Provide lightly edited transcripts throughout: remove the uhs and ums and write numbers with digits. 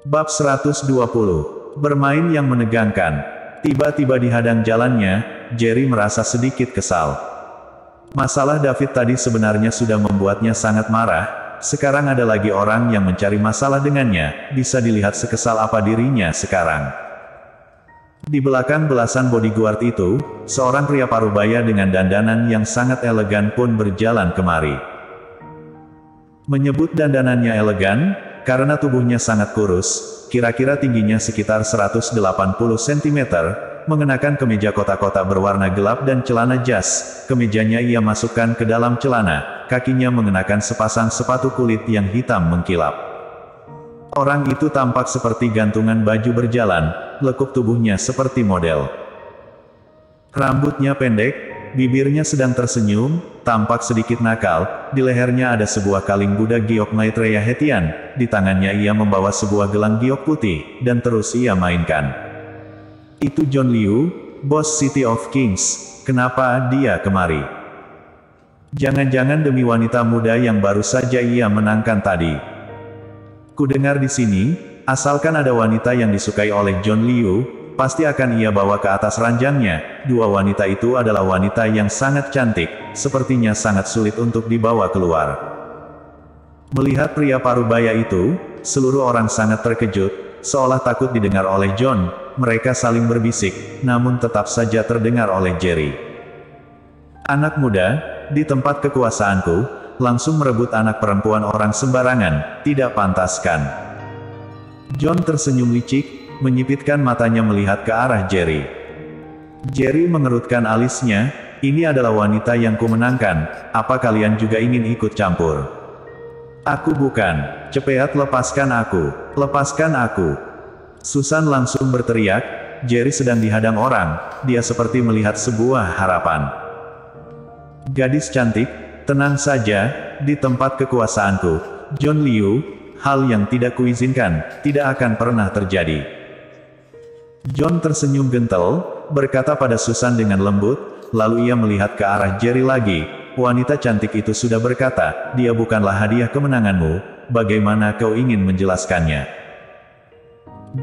Bab 120. Bermain yang menegangkan. Tiba-tiba di hadang jalannya, Jerry merasa sedikit kesal. Masalah David tadi sebenarnya sudah membuatnya sangat marah, sekarang ada lagi orang yang mencari masalah dengannya, bisa dilihat sekesal apa dirinya sekarang. Di belakang belasan bodyguard itu, seorang pria parubaya dengan dandanan yang sangat elegan pun berjalan kemari. Menyebut dandanannya elegan, karena tubuhnya sangat kurus, kira-kira tingginya sekitar 180 cm, mengenakan kemeja kotak-kotak berwarna gelap dan celana jas, kemejanya ia masukkan ke dalam celana, kakinya mengenakan sepasang sepatu kulit yang hitam mengkilap. Orang itu tampak seperti gantungan baju berjalan, lekuk tubuhnya seperti model. Rambutnya pendek, bibirnya sedang tersenyum, tampak sedikit nakal, di lehernya ada sebuah kaling Buddha giok Maitreya Hetian, di tangannya ia membawa sebuah gelang giok putih, dan terus ia mainkan. Itu John Liu, bos City of Kings, kenapa dia kemari? Jangan-jangan demi wanita muda yang baru saja ia menangkan tadi. Kudengar di sini, asalkan ada wanita yang disukai oleh John Liu, pasti akan ia bawa ke atas ranjangnya. Dua wanita itu adalah wanita yang sangat cantik, sepertinya sangat sulit untuk dibawa keluar. Melihat pria parubaya itu, seluruh orang sangat terkejut, seolah takut didengar oleh John. Mereka saling berbisik, namun tetap saja terdengar oleh Jerry. Anak muda, di tempat kekuasaanku, langsung merebut anak perempuan orang sembarangan, tidak pantaskan. John tersenyum licik, menyipitkan matanya melihat ke arah Jerry. Jerry mengerutkan alisnya, ini adalah wanita yang kumenangkan, apa kalian juga ingin ikut campur? Aku bukan, cepat lepaskan aku, lepaskan aku. Susan langsung berteriak, Jerry sedang dihadang orang, dia seperti melihat sebuah harapan. Gadis cantik, tenang saja, di tempat kekuasaanku, John Liu, hal yang tidak kuizinkan, tidak akan pernah terjadi. John tersenyum gentle, berkata pada Susan dengan lembut, lalu ia melihat ke arah Jerry lagi. Wanita cantik itu sudah berkata, dia bukanlah hadiah kemenanganmu, bagaimana kau ingin menjelaskannya?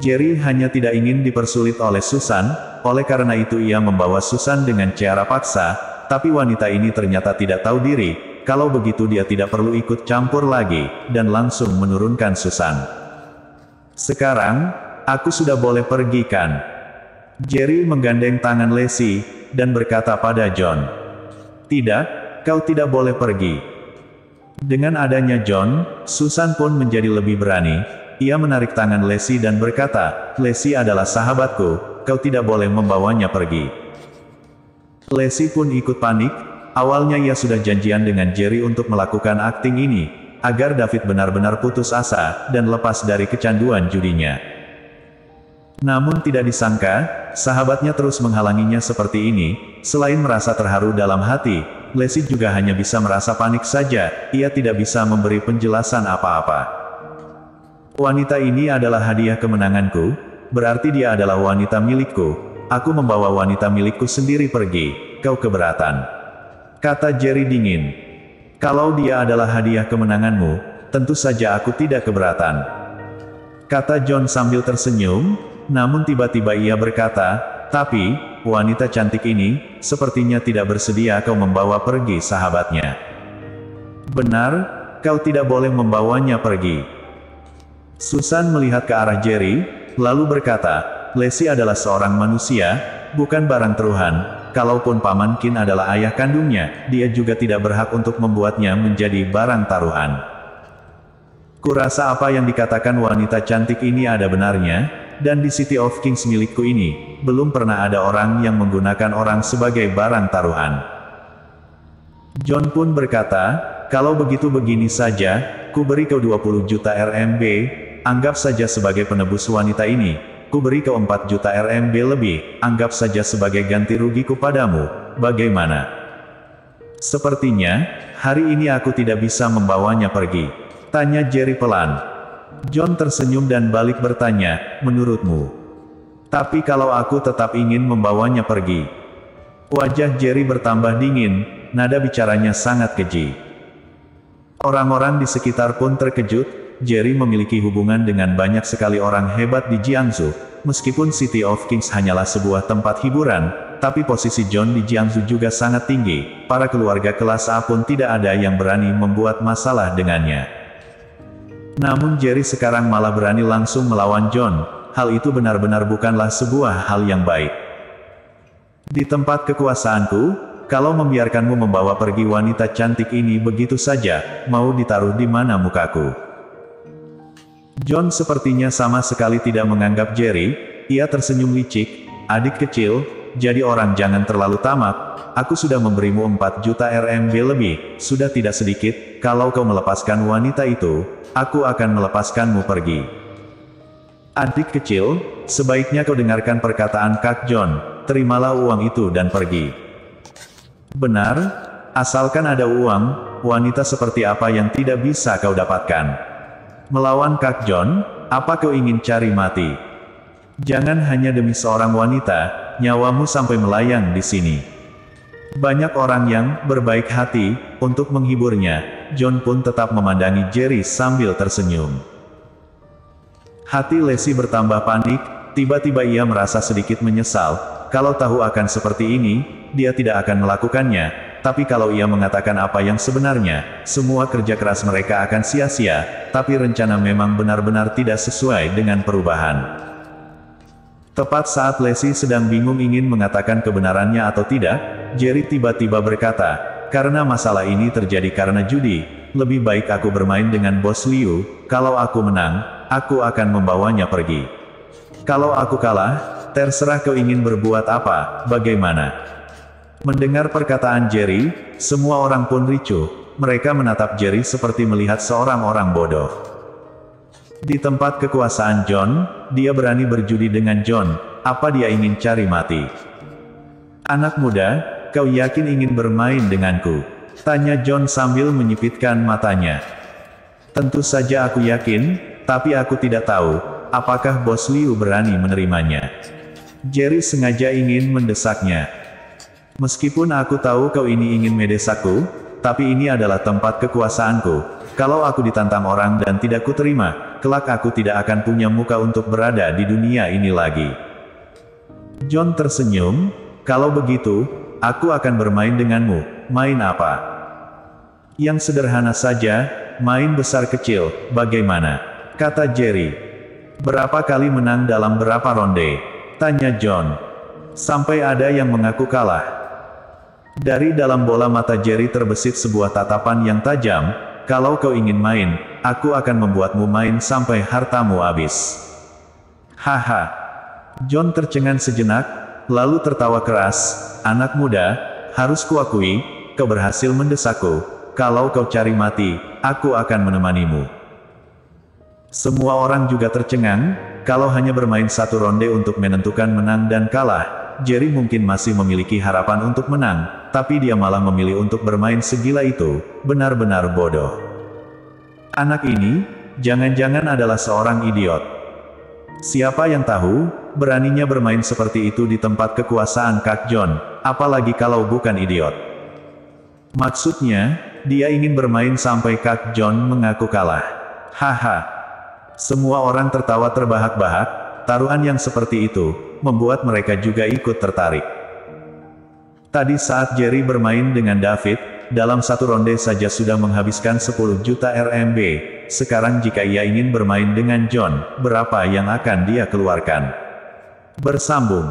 Jerry hanya tidak ingin dipersulit oleh Susan, oleh karena itu ia membawa Susan dengan cara paksa, tapi wanita ini ternyata tidak tahu diri, kalau begitu dia tidak perlu ikut campur lagi, dan langsung menurunkan Susan. Sekarang, aku sudah boleh pergi kan? Jerry menggandeng tangan Lacey, dan berkata pada John. Tidak, kau tidak boleh pergi. Dengan adanya John, Susan pun menjadi lebih berani, ia menarik tangan Lacey dan berkata, Lacey adalah sahabatku, kau tidak boleh membawanya pergi. Lacey pun ikut panik, awalnya ia sudah janjian dengan Jerry untuk melakukan akting ini, agar David benar-benar putus asa, dan lepas dari kecanduan judinya. Namun tidak disangka, sahabatnya terus menghalanginya seperti ini, selain merasa terharu dalam hati, Lacey juga hanya bisa merasa panik saja, ia tidak bisa memberi penjelasan apa-apa. Wanita ini adalah hadiah kemenanganku, berarti dia adalah wanita milikku. Aku membawa wanita milikku sendiri pergi, kau keberatan? Kata Jerry dingin. Kalau dia adalah hadiah kemenanganmu, tentu saja aku tidak keberatan. Kata John sambil tersenyum, namun tiba-tiba ia berkata, tapi, wanita cantik ini, sepertinya tidak bersedia kau membawa pergi sahabatnya. Benar, kau tidak boleh membawanya pergi. Susan melihat ke arah Jerry, lalu berkata, Lacey adalah seorang manusia, bukan barang taruhan, kalaupun Paman Qin adalah ayah kandungnya, dia juga tidak berhak untuk membuatnya menjadi barang taruhan. Kurasa apa yang dikatakan wanita cantik ini ada benarnya, dan di City of Kings milikku ini, belum pernah ada orang yang menggunakan orang sebagai barang taruhan. John pun berkata, kalau begitu begini saja, ku beri kau 20 juta RMB, anggap saja sebagai penebus wanita ini. Ku beri kau 4 juta RMB lebih, anggap saja sebagai ganti rugiku padamu, bagaimana? Sepertinya, hari ini aku tidak bisa membawanya pergi. Tanya Jerry pelan. John tersenyum dan balik bertanya, menurutmu? Tapi kalau aku tetap ingin membawanya pergi. Wajah Jerry bertambah dingin, nada bicaranya sangat keji. Orang-orang di sekitar pun terkejut, Jerry memiliki hubungan dengan banyak sekali orang hebat di Jiangsu. Meskipun City of Kings hanyalah sebuah tempat hiburan, tapi posisi John di Jiangsu juga sangat tinggi. Para keluarga kelas A pun tidak ada yang berani membuat masalah dengannya. Namun Jerry sekarang malah berani langsung melawan John. Hal itu benar-benar bukanlah sebuah hal yang baik. Di tempat kekuasaanku, kalau membiarkanmu membawa pergi wanita cantik ini begitu saja, mau ditaruh di mana mukaku? John sepertinya sama sekali tidak menganggap Jerry. Ia tersenyum licik. Adik kecil, jadi orang jangan terlalu tamak. Aku sudah memberimu 4 juta RMB lebih, sudah tidak sedikit. Kalau kau melepaskan wanita itu, aku akan melepaskanmu pergi. Adik kecil, sebaiknya kau dengarkan perkataan Kak John. Terimalah uang itu dan pergi. Benar, asalkan ada uang, wanita seperti apa yang tidak bisa kau dapatkan? Melawan Kak John, apa kau ingin cari mati? Jangan hanya demi seorang wanita, nyawamu sampai melayang di sini. Banyak orang yang berbaik hati untuk menghiburnya. John pun tetap memandangi Jerry sambil tersenyum. Hati Lacey bertambah panik. Tiba-tiba ia merasa sedikit menyesal. Kalau tahu akan seperti ini, dia tidak akan melakukannya. Tapi kalau ia mengatakan apa yang sebenarnya, semua kerja keras mereka akan sia-sia. Tapi rencana memang benar-benar tidak sesuai dengan perubahan. Tepat saat Lacey sedang bingung ingin mengatakan kebenarannya atau tidak, Jerry tiba-tiba berkata, karena masalah ini terjadi karena judi, lebih baik aku bermain dengan Bos Liu. Kalau aku menang, aku akan membawanya pergi. Kalau aku kalah, terserah kau ingin berbuat apa, bagaimana? Mendengar perkataan Jerry, semua orang pun ricuh. Mereka menatap Jerry seperti melihat seorang orang bodoh. Di tempat kekuasaan John, dia berani berjudi dengan John. Apa dia ingin cari mati? Anak muda, kau yakin ingin bermain denganku? Tanya John sambil menyipitkan matanya. Tentu saja aku yakin, tapi aku tidak tahu, apakah Bos Liu berani menerimanya. Jerry sengaja ingin mendesaknya. Meskipun aku tahu kau ini ingin mendesakku, tapi ini adalah tempat kekuasaanku. Kalau aku ditantang orang dan tidak kuterima, kelak aku tidak akan punya muka untuk berada di dunia ini lagi. John tersenyum, kalau begitu, aku akan bermain denganmu. Main apa? Yang sederhana saja, main besar kecil, bagaimana? Kata Jerry. Berapa kali menang dalam berapa ronde? Tanya John. Sampai ada yang mengaku kalah. Dari dalam bola mata Jerry terbesit sebuah tatapan yang tajam. Kalau kau ingin main, aku akan membuatmu main sampai hartamu habis. Haha. John tercengang sejenak, lalu tertawa keras. Anak muda, harus kuakui, kau berhasil mendesakku. Kalau kau cari mati, aku akan menemanimu. Semua orang juga tercengang. Kalau hanya bermain satu ronde untuk menentukan menang dan kalah, Jerry mungkin masih memiliki harapan untuk menang. Tapi dia malah memilih untuk bermain segila itu, benar-benar bodoh. Anak ini, jangan-jangan adalah seorang idiot. Siapa yang tahu, beraninya bermain seperti itu di tempat kekuasaan Kak John, apalagi kalau bukan idiot. Maksudnya, dia ingin bermain sampai Kak John mengaku kalah. Haha. Semua orang tertawa terbahak-bahak, taruhan yang seperti itu, membuat mereka juga ikut tertarik. Tadi saat Jerry bermain dengan David, dalam satu ronde saja sudah menghabiskan 10 juta RMB. Sekarang jika ia ingin bermain dengan John, berapa yang akan dia keluarkan? Bersambung.